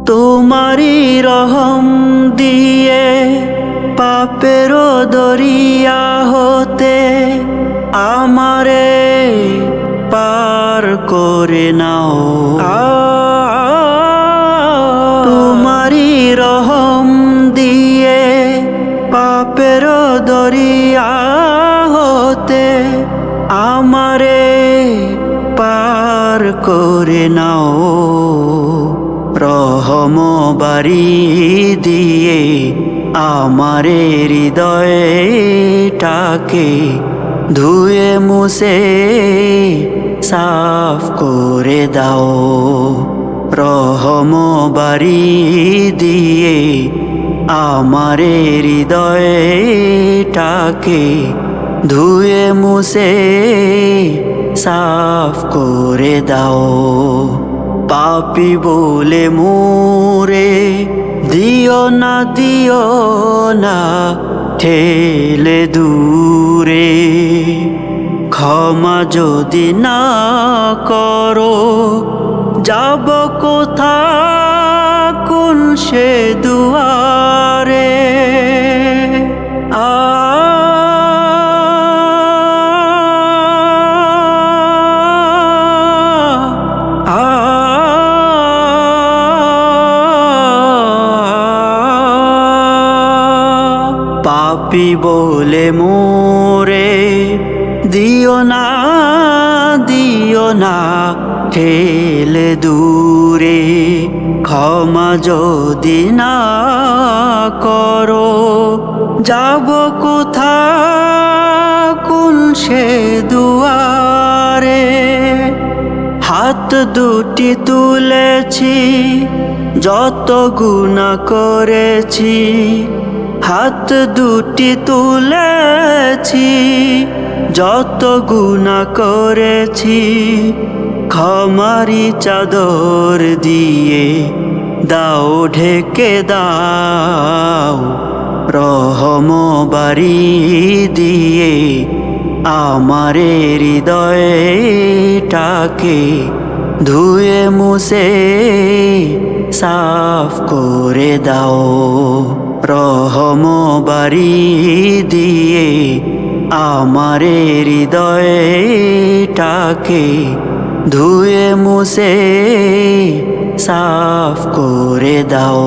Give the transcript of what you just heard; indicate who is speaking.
Speaker 1: তোমারি রহম দিয়ে পাপের দরিয়া হতে আমারে পার করে নাও। তোমারি রহম দিয়ে পাপের দরিয়া হতে আমারে পার করে নাও। রহম বাড়ি দিয়ে আমারে হৃদয়টাকে ধুয়ে মুছে সাফ করে দাও। রহম বাড়ি দিয়ে আমারে হৃদয়টাকে ধুয়ে মুছে সাফ করে দাও। পাপী বলে মোরে দিও না ঠেলে দূরে। ক্ষমা যদি না করো যাব কোথা কোন সে দুয়ারে। পাপী বলে মোরে দিও না ঠেলে দূরে। ক্ষমা যদি না করো যাব কোথা কোন সে দুয়ারে। হাত দুটি তুলেছি যত গুনাহ করেছি, হাত দুটি তুলেছি যত গুনাহ করেছি। ক্ষমারি চাদর দিয়ে দাও ঢেকে দাও। রহম বাড়ি দিয়ে আমারে হৃদয়টাকে ধুয়ে মুছে সাফ করে দাও। রহম বাড়ি দিয়ে আমারে হৃদয়টাকে ধুয়ে মুছে সাফ করে দাও।